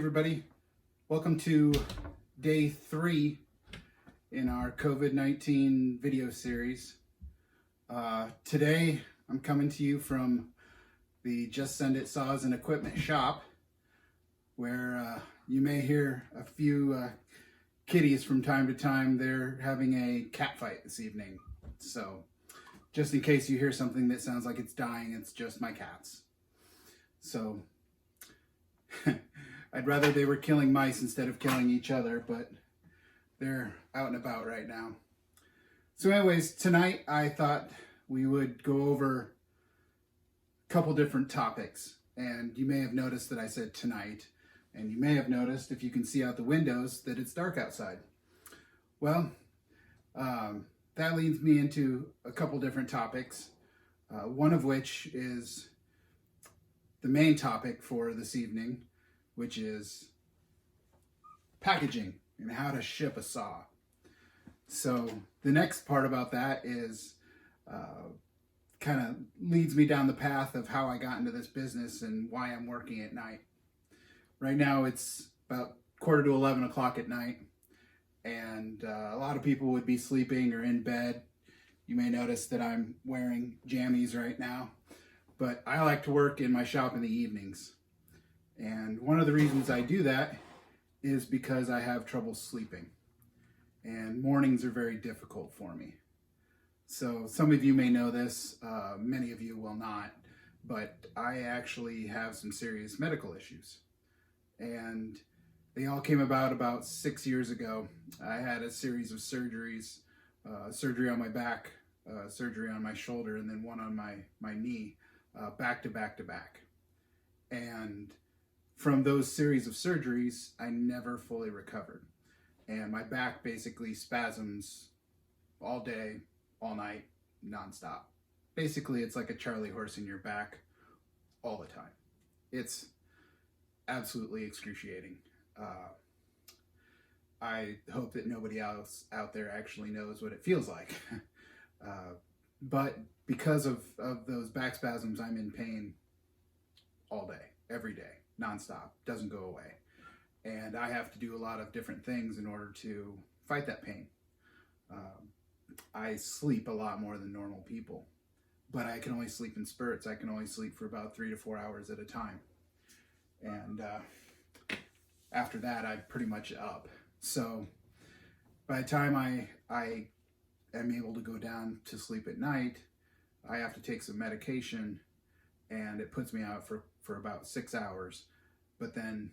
everybody. Welcome to day 3 in our COVID-19 video series. Today, I'm coming to you from the Just Send It Saws and Equipment shop, where you may hear a few kitties from time to time. They're having a cat fight this evening. So, just in case you hear something that sounds like it's dying, it's just my cats. So, I'd rather they were killing mice instead of killing each other, but they're out and about right now. So anyways, tonight I thought we would go over a couple different topics. And you may have noticed that I said tonight, and you may have noticed, if you can see out the windows, that it's dark outside. Well, that leads me into a couple different topics, one of which is the main topic for this evening, which is packaging and how to ship a saw. So the next part about that is kind of leads me down the path of how I got into this business and why I'm working at night. Right now it's about 11:15 at night, and a lot of people would be sleeping or in bed. You may notice that I'm wearing jammies right now, but I like to work in my shop in the evenings. And one of the reasons I do that is because I have trouble sleeping. And mornings are very difficult for me. So some of you may know this, many of you will not, but I actually have some serious medical issues. And they all came about 6 years ago. I had a series of surgeries, surgery on my back, surgery on my shoulder, and then one on my knee, back to back to back. And from those series of surgeries, I never fully recovered. And my back basically spasms all day, all night, nonstop. Basically, it's like a Charlie horse in your back all the time. It's absolutely excruciating. I hope that nobody else out there actually knows what it feels like. But because of those back spasms, I'm in pain all day, every day, nonstop, doesn't go away. And I have to do a lot of different things in order to fight that pain. I sleep a lot more than normal people, but I can only sleep in spurts. I can only sleep for about 3 to 4 hours at a time. And after that, I'm pretty much up. So by the time I am able to go down to sleep at night, I have to take some medication, and it puts me out for about 6 hours, but then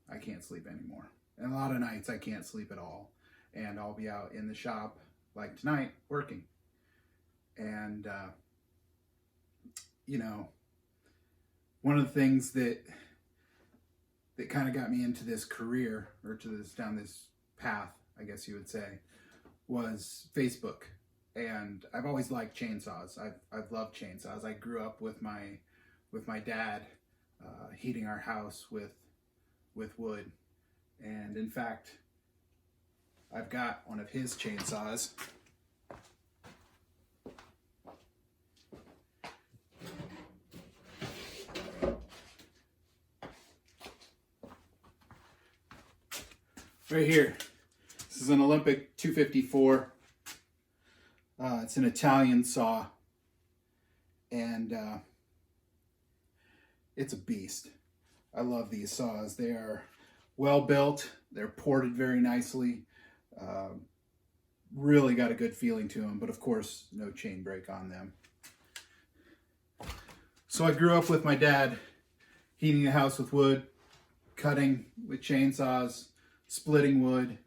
I can't sleep anymore. And a lot of nights I can't sleep at all, and I'll be out in the shop like tonight working. And one of the things that kind of got me into this career, or down this path, I guess you would say, was Facebook. And I've always liked chainsaws. I've loved chainsaws. I grew up with my dad heating our house with wood. And in fact, I've got one of his chainsaws. Right here. This is an Olympic 254. It's an Italian saw. And it's a beast. I love these saws. They are well built. They're ported very nicely. Really got a good feeling to them, but of course, no chain break on them. So I grew up with my dad heating the house with wood, cutting with chainsaws, splitting wood,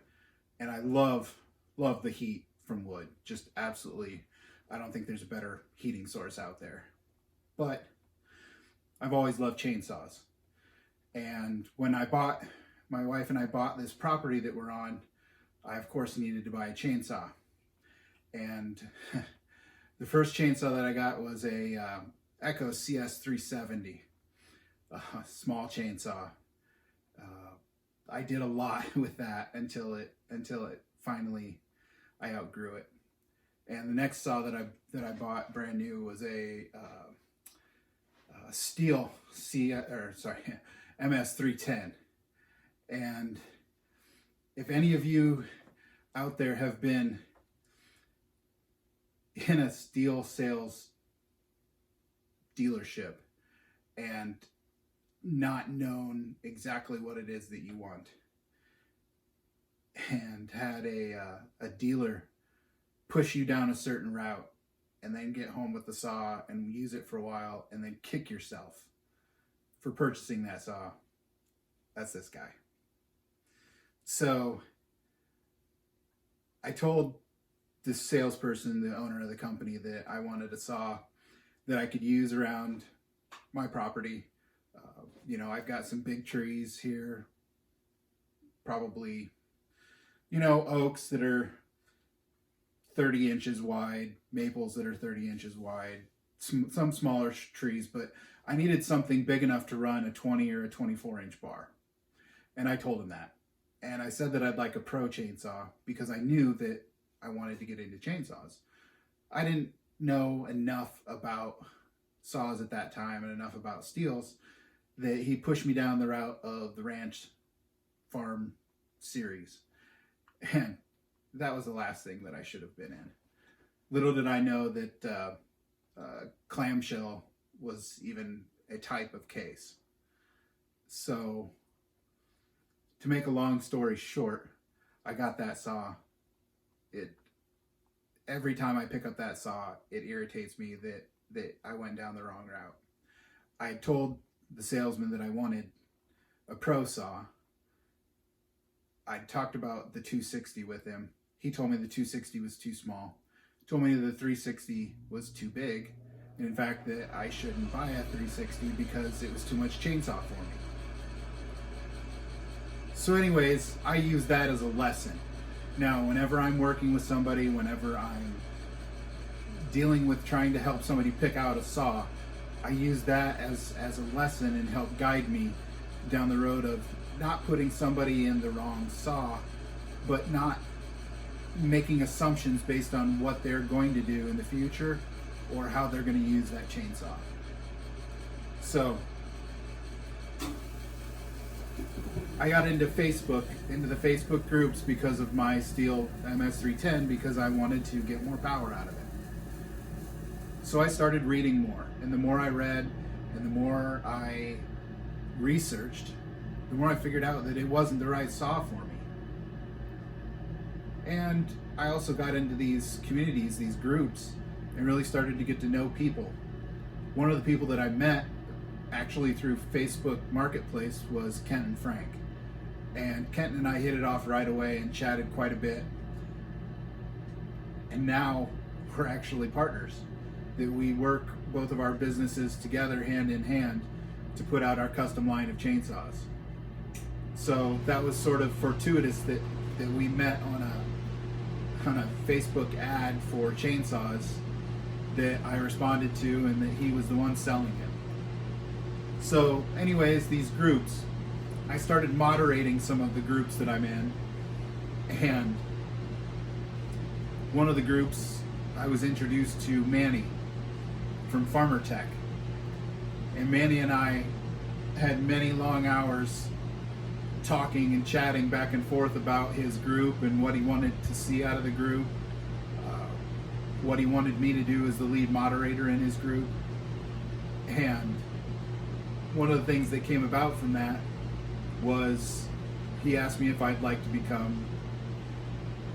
and I love the heat from wood. Just absolutely, I don't think there's a better heating source out there. But I've always loved chainsaws. And when my wife and I bought this property that we're on, I of course needed to buy a chainsaw. And the first chainsaw that I got was a Echo CS370, a small chainsaw. I did a lot with that until it finally, I outgrew it. And the next saw that I bought brand new was a Stihl MS310, And if any of you out there have been in a steel sales dealership and not known exactly what it is that you want, and had a dealer push you down a certain route and then get home with the saw and use it for a while and then kick yourself for purchasing that saw, that's this guy. So I told this salesperson, the owner of the company, that I wanted a saw that I could use around my property. I've got some big trees here, probably, oaks that are 30 inches wide, maples that are 30 inches wide, some smaller trees, but I needed something big enough to run a 20 or a 24-inch bar. And I told him that. And I said that I'd like a pro chainsaw because I knew that I wanted to get into chainsaws. I didn't know enough about saws at that time and enough about steels that he pushed me down the route of the ranch farm series. And that was the last thing that I should have been in. Little did I know that clamshell was even a type of case. So, to make a long story short, I got that saw. Every time I pick up that saw, it irritates me that I went down the wrong route. I told the salesman that I wanted a pro saw. I talked about the 260 with him. He told me the 260 was too small. Told me the 360 was too big. And in fact, that I shouldn't buy a 360 because it was too much chainsaw for me. So anyways, I use that as a lesson. Now, whenever I'm working with somebody, whenever I'm dealing with trying to help somebody pick out a saw, I use that as a lesson and help guide me down the road of not putting somebody in the wrong saw, but not making assumptions based on what they're going to do in the future or how they're going to use that chainsaw. So I got into the Facebook groups because of my Stihl MS310 because I wanted to get more power out of it. So I started reading more, and the more I read and the more I researched, the more I figured out that it wasn't the right saw for me. And I also got into these communities, these groups, and really started to get to know people. One of the people that I met actually through Facebook Marketplace was Kent and Frank. And Kent and I hit it off right away and chatted quite a bit. And now we're actually partners. That we work both of our businesses together hand in hand to put out our custom line of chainsaws. So that was sort of fortuitous that we met on a Facebook ad for chainsaws that I responded to, and that he was the one selling it. So anyways, these groups, I started moderating some of the groups that I'm in, and one of the groups I was introduced to Manny from Farmer Tech, and Manny and I had many long hours talking and chatting back and forth about his group and what he wanted to see out of the group, what he wanted me to do as the lead moderator in his group. And one of the things that came about from that was he asked me if I'd like to become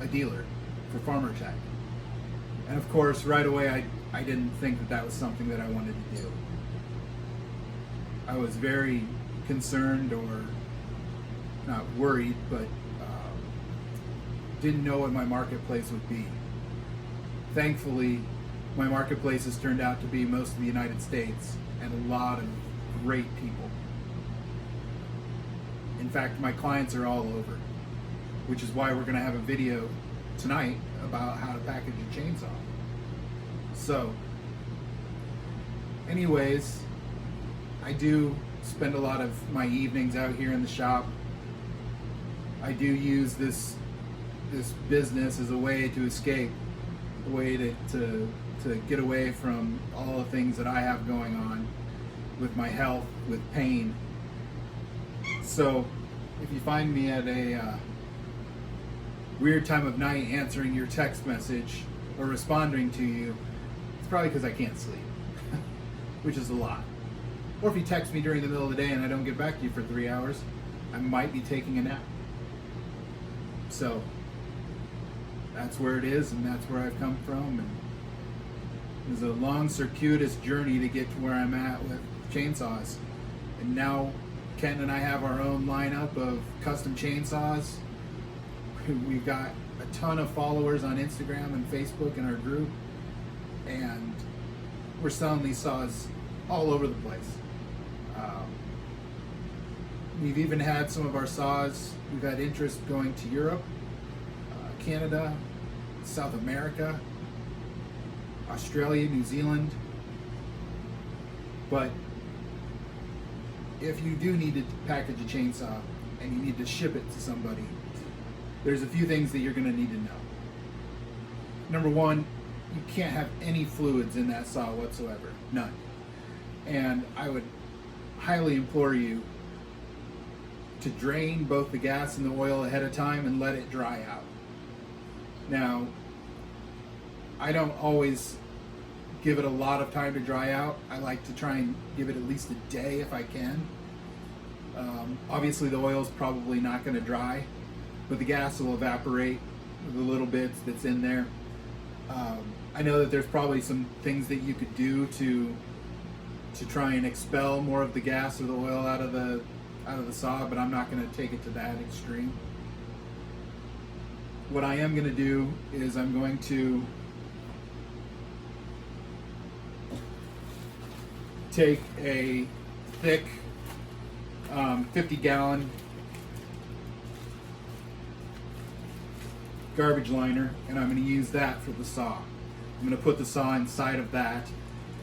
a dealer for Farmer Tech. And of course, right away, I didn't think that was something that I wanted to do. I was very concerned, or not worried, but didn't know what my marketplace would be. Thankfully, my marketplace has turned out to be most of the United States and a lot of great people. In fact, my clients are all over, which is why we're going to have a video tonight about how to package a chainsaw. So, anyways, I do spend a lot of my evenings out here in the shop. I do use this business as a way to escape, a way to get away from all the things that I have going on with my health, with pain. So if you find me at a weird time of night answering your text message or responding to you, it's probably because I can't sleep, which is a lot. Or if you text me during the middle of the day and I don't get back to you for 3 hours, I might be taking a nap. So that's where it is, and that's where I've come from. And it was a long, circuitous journey to get to where I'm at with chainsaws. And now Ken and I have our own lineup of custom chainsaws. We've got a ton of followers on Instagram and Facebook in our group, and we're selling these saws all over the place. We've even had some of our saws, we've had interest going to Europe, Canada, South America, Australia, New Zealand. But if you do need to package a chainsaw and you need to ship it to somebody, there's a few things that you're going to need to know. Number one, you can't have any fluids in that saw whatsoever. None. And I would highly implore you to drain both the gas and the oil ahead of time and let it dry out. Now, I don't always give it a lot of time to dry out. I like to try and give it at least a day if I can. Obviously the oil is probably not going to dry, but the gas will evaporate with the little bits that's in there. I know that there's probably some things that you could do to try and expel more of the gas or the oil out of the saw, but I'm not going to take it to that extreme. What I am going to do is I'm going to take a thick 50-gallon garbage liner, and I'm going to use that for the saw. I'm going to put the saw inside of that,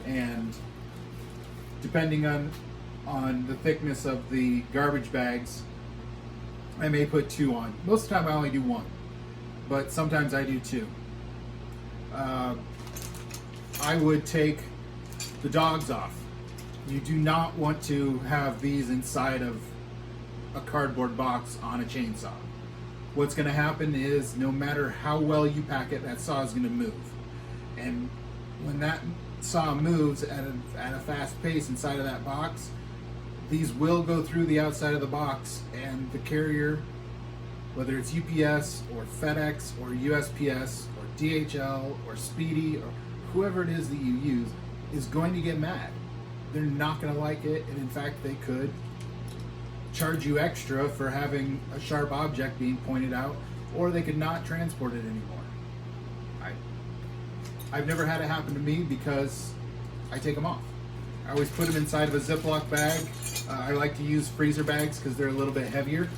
and depending on the thickness of the garbage bags, I may put 2 on. Most of the time I only do 1, but sometimes I do 2. I would take the dogs off. You do not want to have these inside of a cardboard box on a chainsaw. What's going to happen is no matter how well you pack it, that saw is going to move. And when that saw moves at a fast pace inside of that box, these will go through the outside of the box, and the carrier, whether it's UPS or FedEx or USPS or DHL or Speedy or whoever it is that you use, is going to get mad. They're not going to like it, and in fact they could charge you extra for having a sharp object being pointed out, or they could not transport it anymore. I've never had it happen to me because I take them off. I always put them inside of a Ziploc bag. I like to use freezer bags because they're a little bit heavier,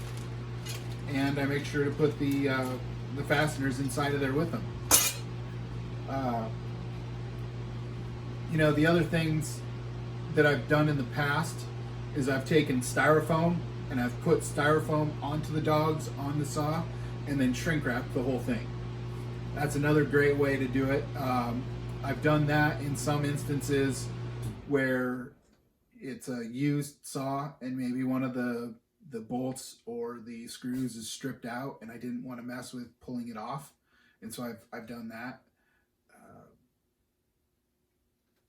and I make sure to put the fasteners inside of there with them. You know, the other things that I've done in the past is I've taken styrofoam and I've put styrofoam onto the dogs on the saw and then shrink wrapped the whole thing. That's another great way to do it. I've done that in some instances where it's a used saw and maybe one of the bolts or the screws is stripped out and I didn't want to mess with pulling it off, and so I've done that.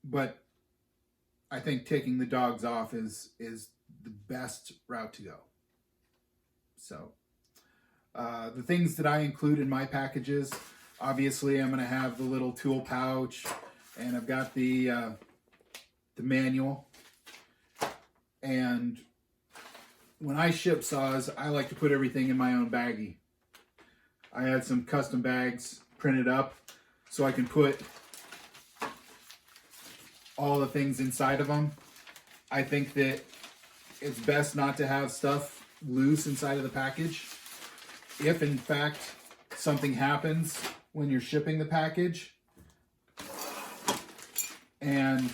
But I think taking the dogs off is the best route to go. So the things that I include in my packages, obviously I'm going to have the little tool pouch, and I've got the manual. And when I ship saws, I like to put everything in my own baggie. I had some custom bags printed up so I can put all the things inside of them. I think that it's best not to have stuff loose inside of the package. If in fact something happens when you're shipping the package and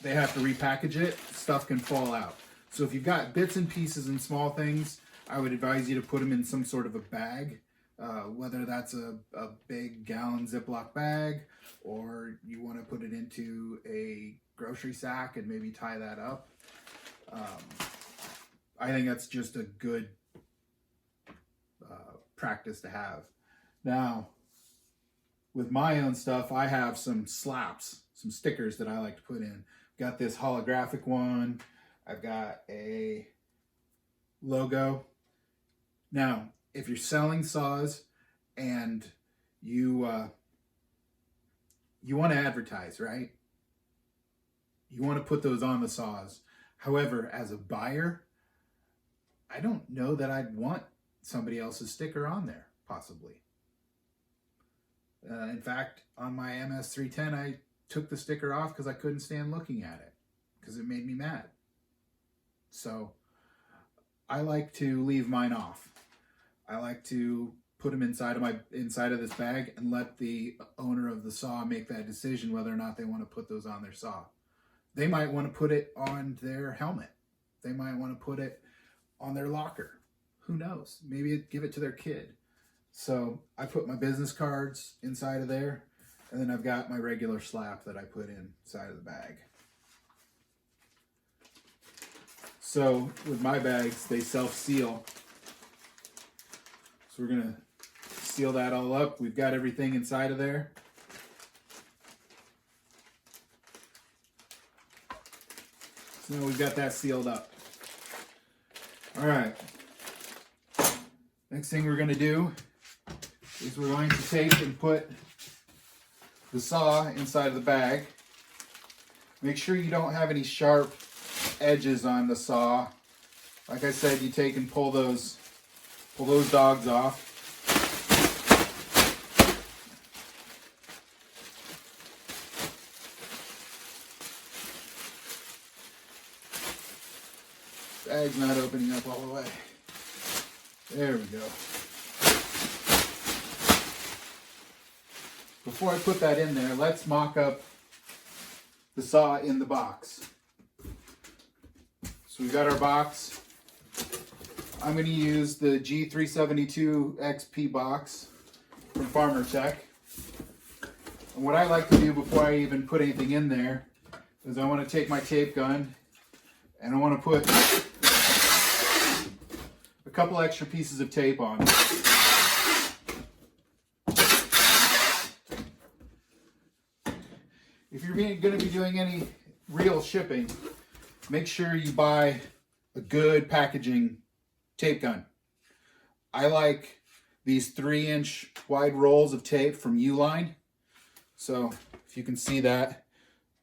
they have to repackage it, stuff can fall out. So if you've got bits and pieces and small things, I would advise you to put them in some sort of a bag, whether that's a big gallon Ziploc bag, or you want to put it into a grocery sack and maybe tie that up. I think that's just a good practice to have. Now, with my own stuff, I have some slaps, some stickers that I like to put in. Got this holographic one. I've got a logo. Now, if you're selling saws and you want to advertise, right? You want to put those on the saws. However, as a buyer, I don't know that I'd want somebody else's sticker on there, possibly. In fact, on my MS310, I took the sticker off because I couldn't stand looking at it because it made me mad. So I like to leave mine off. I like to put them inside of this bag and let the owner of the saw make that decision whether or not they want to put those on their saw. They might want to put it on their helmet. They might want to put it on their locker. Who knows? Maybe give it to their kid. So I put my business cards inside of there, and then I've got my regular slap that I put inside of the bag. So with my bags, they self-seal. So we're gonna seal that all up. We've got everything inside of there. So now we've got that sealed up. All right. Next thing we're gonna do is we're going to take and put the saw inside of the bag. Make sure you don't have any sharp edges on the saw. Like I said, you take and pull those dogs off. Bag's not opening up all the way. There we go. Before I put that in there, let's mock up the saw in the box. So we've got our box. I'm going to use the G372 XP box from Farmer Tech. And what I like to do before I even put anything in there is I want to take my tape gun and I want to put a couple extra pieces of tape on. If you're going to be doing any real shipping, make sure you buy a good packaging tape gun. I like these 3-inch wide rolls of tape from Uline. So if you can see that,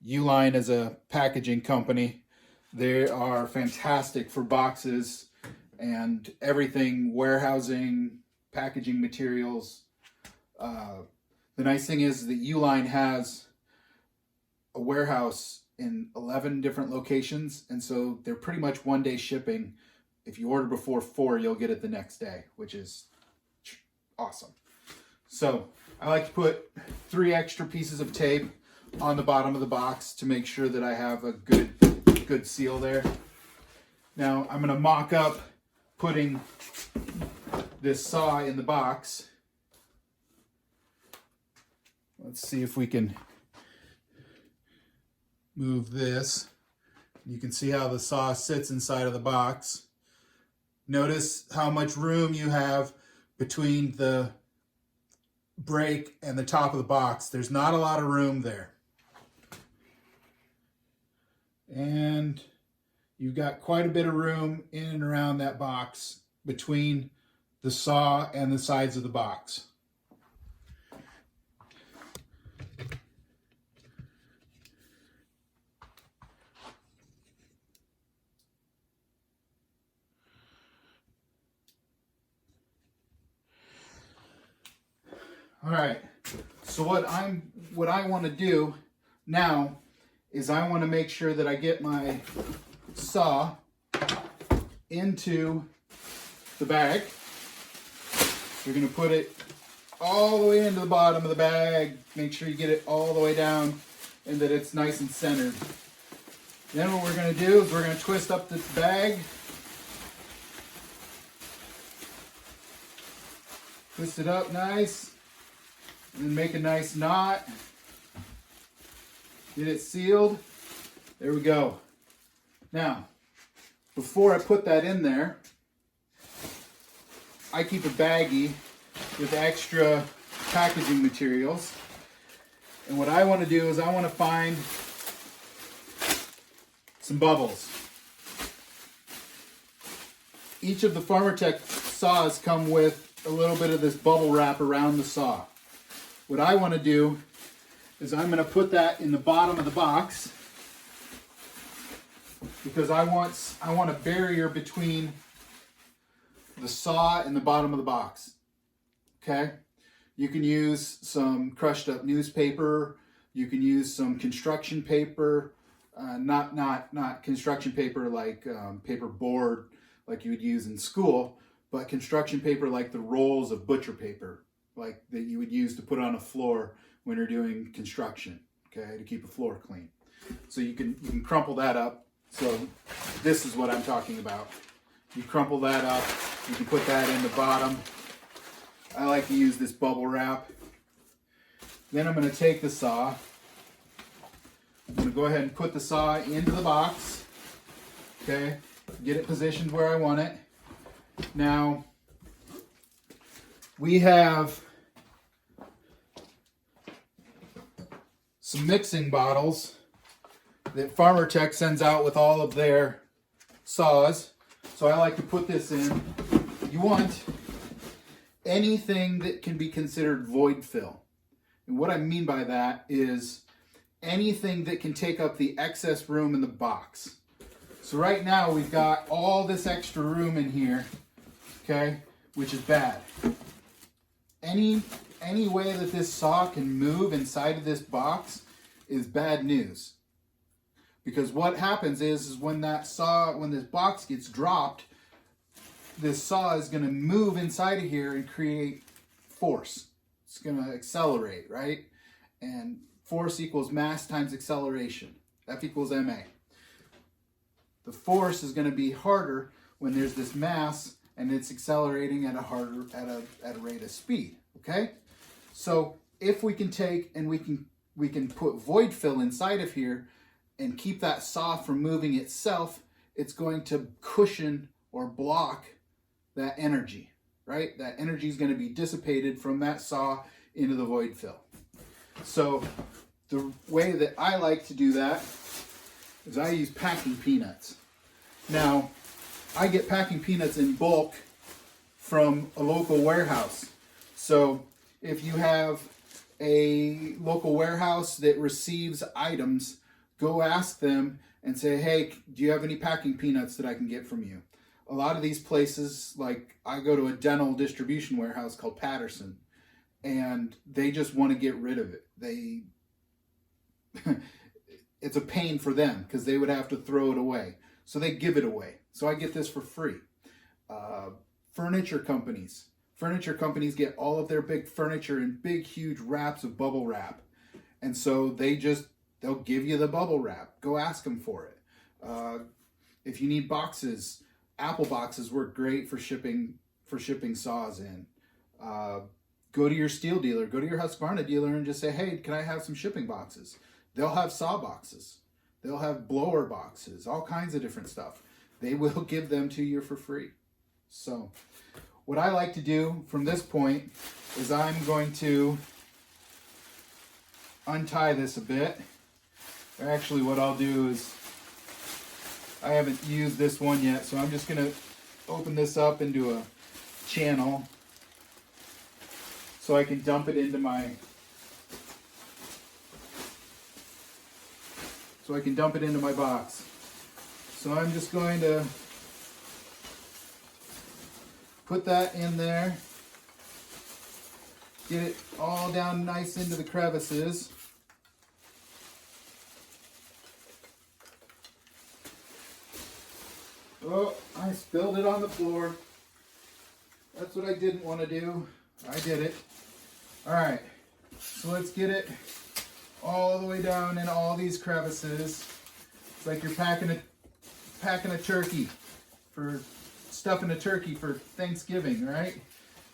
Uline is a packaging company. They are fantastic for boxes and everything, warehousing, packaging materials. The nice thing is that Uline has a warehouse in 11 different locations, and so they're pretty much one-day shipping. If you order before 4, you'll get it the next day, which is awesome. So I like to put 3 extra pieces of tape on the bottom of the box to make sure that I have a good seal there. Now I'm going to mock up putting this saw in the box. Let's see if we can move this. You can see how the saw sits inside of the box. Notice how much room you have between the brake and the top of the box. There's not a lot of room there. And you've got quite a bit of room in and around that box between the saw and the sides of the box. All right, so what I want to do now is I want to make sure that I get my saw into the bag. You're going to put it all the way into the bottom of the bag. Make sure you get it all the way down and that it's nice and centered. Then what we're going to do is we're going to twist up this bag. Twist it up nice. And then make a nice knot. Get it sealed. There we go. Now, before I put that in there, I keep a baggie with extra packaging materials. And what I want to do is I want to find some bubbles. Each of the Farmertech saws come with a little bit of this bubble wrap around the saw. What I want to do is I'm going to put that in the bottom of the box because I want a barrier between the saw and the bottom of the box. Okay? You can use some crushed up newspaper. You can use some construction paper, not construction paper like paper board like you would use in school, but construction paper like the rolls of butcher paper, like that you would use to put on a floor when you're doing construction, okay, to keep a floor clean. So you can crumple that up. So this is what I'm talking about. You crumple that up, you can put that in the bottom. I like to use this bubble wrap. Then I'm going to take the saw. I'm going to go ahead and put the saw into the box. Okay, get it positioned where I want it. Now, we have some mixing bottles that Farmertech sends out with all of their saws. So I like to put this in. You want anything that can be considered void fill. And what I mean by that is anything that can take up the excess room in the box. So right now we've got all this extra room in here, okay, which is bad. Any way that this saw can move inside of this box is bad news. Because what happens is when this box gets dropped, this saw is going to move inside of here and create force. It's going to accelerate, right? And force equals mass times acceleration. F equals ma. The force is going to be harder when there's this mass and it's accelerating at a rate of speed. Okay? So if we can take and we can put void fill inside of here and keep that saw from moving itself, it's going to cushion or block that energy, right? That energy is going to be dissipated from that saw into the void fill. So the way that I like to do that is I use packing peanuts. Now, I get packing peanuts in bulk from a local warehouse. So if you have a local warehouse that receives items, go ask them and say, hey, do you have any packing peanuts that I can get from you? A lot of these places, like I go to a dental distribution warehouse called Patterson, and they just want to get rid of it. It's a pain for them because they would have to throw it away. So they give it away. So I get this for free. Furniture companies get all of their big furniture in big, huge wraps of bubble wrap. And so they'll give you the bubble wrap. Go ask them for it. If you need boxes, Apple boxes work great for shipping saws in. Go to your steel dealer, go to your Husqvarna dealer and just say, hey, can I have some shipping boxes? They'll have saw boxes. They'll have blower boxes, all kinds of different stuff. They will give them to you for free. So what I like to do from this point is I'm going to untie this a bit. Actually, what I'll do is, I haven't used this one yet, so I'm just going to open this up into a channel so I can dump it into my box. So I'm just going to put that in there, get it all down nice into the crevices. Oh, I spilled it on the floor. That's what I didn't want to do. I did it. All right, so let's get it all the way down in all these crevices. It's like you're packing a turkey for stuffing a turkey for Thanksgiving, right?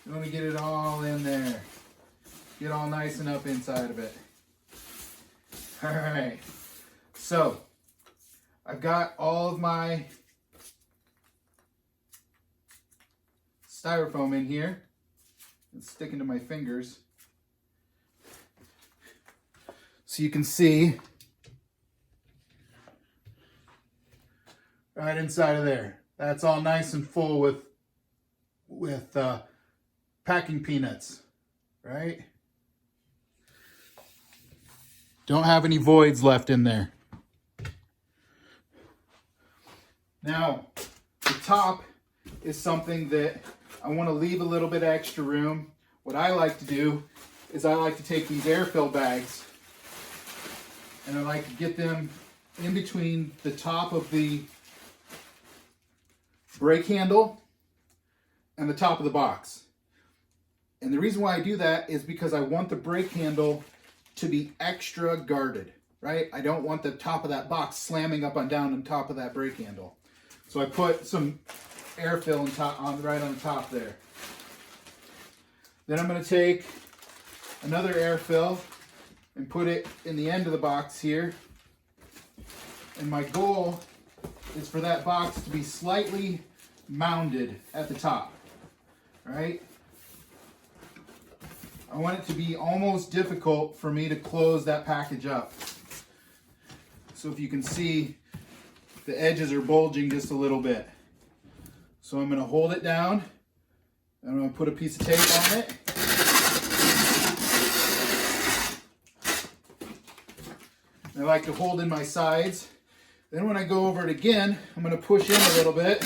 You want to get it all in there. Get all nice and up inside of it. All right, so I've got all of my styrofoam in here. It's sticking to my fingers. So you can see right inside of there. That's all nice and full with packing peanuts, right? Don't have any voids left in there. Now, the top is something that I want to leave a little bit extra room. What I like to do is I like to take these air fill bags and I like to get them in between the top of the brake handle and the top of the box. And the reason why I do that is because I want the brake handle to be extra guarded, right? I don't want the top of that box slamming up and down on top of that brake handle. So I put some air fill right on the top there. Then I'm going to take another air fill and put it in the end of the box here. And my goal is for that box to be slightly mounded at the top, right? I want it to be almost difficult for me to close that package up. So if you can see, the edges are bulging just a little bit. So I'm going to hold it down. I'm going to put a piece of tape on it. I like to hold in my sides. Then when I go over it again, I'm going to push in a little bit.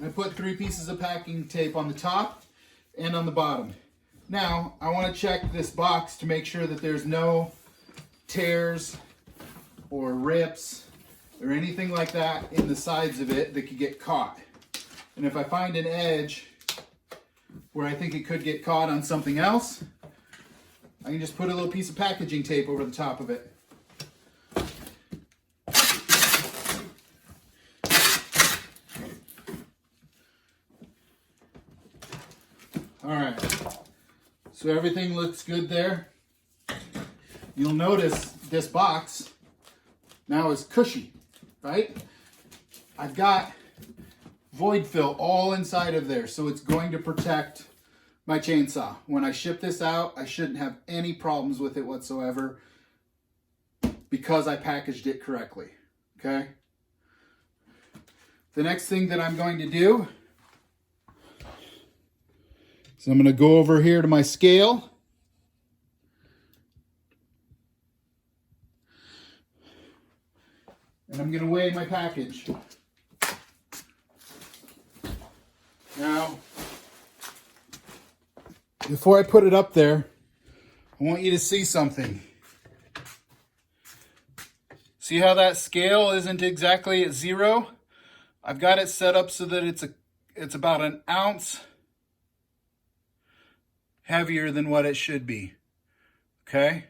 I put 3 pieces of packing tape on the top and on the bottom. Now, I want to check this box to make sure that there's no tears or rips or anything like that in the sides of it that could get caught. And if I find an edge where I think it could get caught on something else, I can just put a little piece of packaging tape over the top of it. All right, so everything looks good there. You'll notice this box now is cushy, right? I've got void fill all inside of there, so it's going to protect my chainsaw. When I ship this out, I shouldn't have any problems with it whatsoever because I packaged it correctly, okay? The next thing that I'm going to do is I'm going to go over here to my scale. And I'm going to weigh my package. Now, before I put it up there, I want you to see something. See how that scale isn't exactly at 0? I've got it set up so that it's about an ounce heavier than what it should be. Okay?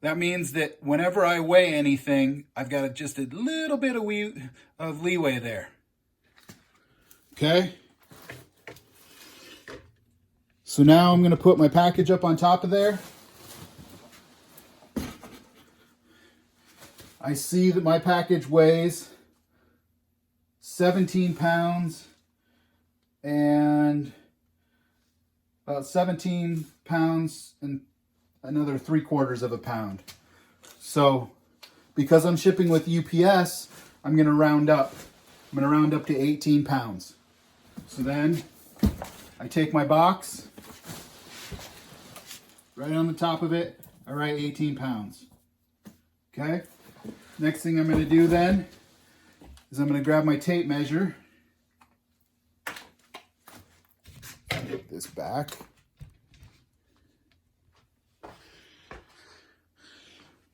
That means that whenever I weigh anything, I've got just a little bit of leeway there. Okay? So now I'm going to put my package up on top of there. I see that my package weighs 17 pounds and about 17 pounds and another 3/4 of a pound. So because I'm shipping with UPS, I'm going to round up. I'm going to round up to 18 pounds. So then I take my box, right on the top of it, I write 18 pounds. Okay? Next thing I'm going to do then is I'm going to grab my tape measure. Get this back. I'm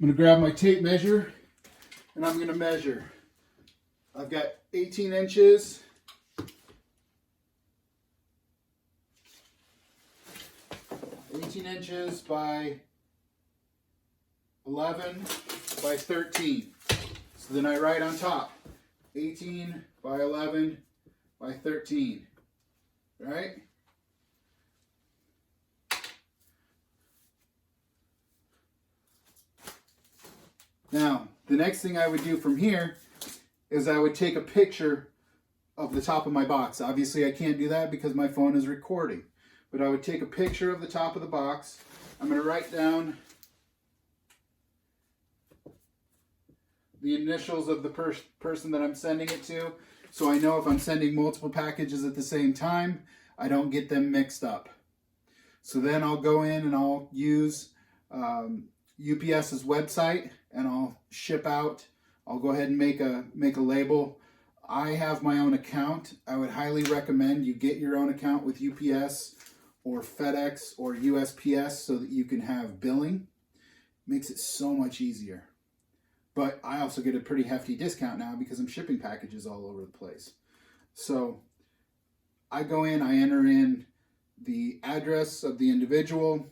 going to grab my tape measure and I'm going to measure. I've got 18 inches. By 11 by 13. So then I write on top 18 by 11 by 13. Right? Now, the next thing I would do from here is I would take a picture of the top of my box. Obviously, I can't do that because my phone is recording. But I would take a picture of the top of the box. I'm going to write down the initials of the person that I'm sending it to, so I know if I'm sending multiple packages at the same time, I don't get them mixed up. So then I'll go in and I'll use UPS's website and I'll ship out. I'll go ahead and make a label. I have my own account. I would highly recommend you get your own account with UPS or FedEx or USPS so that you can have billing. Makes it so much easier. But I also get a pretty hefty discount now because I'm shipping packages all over the place. So I go in, I enter in the address of the individual,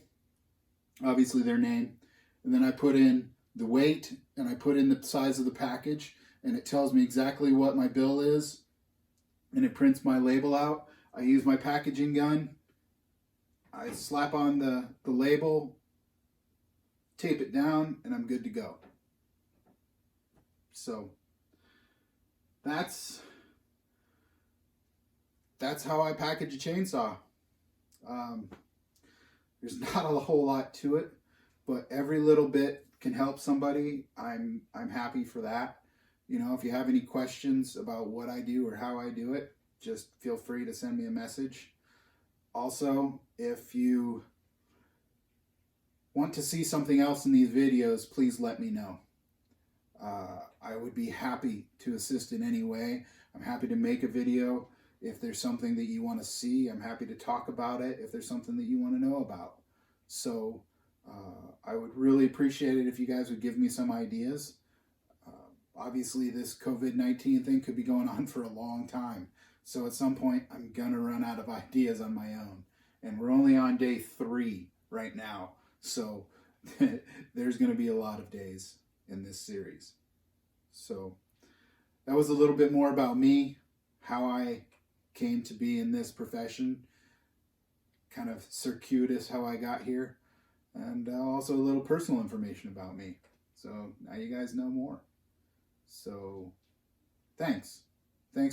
obviously their name, and then I put in the weight and I put in the size of the package, and it tells me exactly what my bill is, and it prints my label out. I use my packaging gun. I slap on the label, tape it down, and I'm good to go. So that's how I package a chainsaw. There's not a whole lot to it, but every little bit can help somebody. I'm happy for that. You know, if you have any questions about what I do or how I do it, just feel free to send me a message. Also, if you want to see something else in these videos, please let me know. I would be happy to assist in any way. I'm happy to make a video. If there's something that you want to see, I'm happy to talk about it. If there's something that you want to know about. So I would really appreciate it if you guys would give me some ideas. Obviously, this COVID-19 thing could be going on for a long time. So at some point, I'm going to run out of ideas on my own. And we're only on day 3 right now. So there's going to be a lot of days in this series. So that was a little bit more about me, how I came to be in this profession, kind of circuitous how I got here, and also a little personal information about me. So now you guys know more. So thanks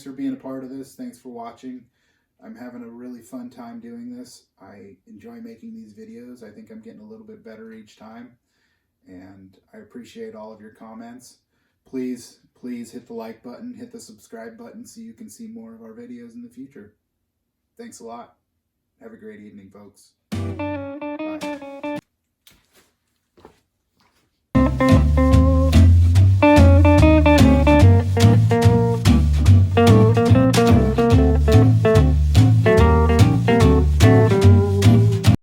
for being a part of this. Thanks for watching. I'm having a really fun time doing this. I enjoy making these videos. I think I'm getting a little bit better each time, and I appreciate all of your comments. Please hit the like button, hit the subscribe button so you can see more of our videos in the future. Thanks a lot. Have a great evening, folks.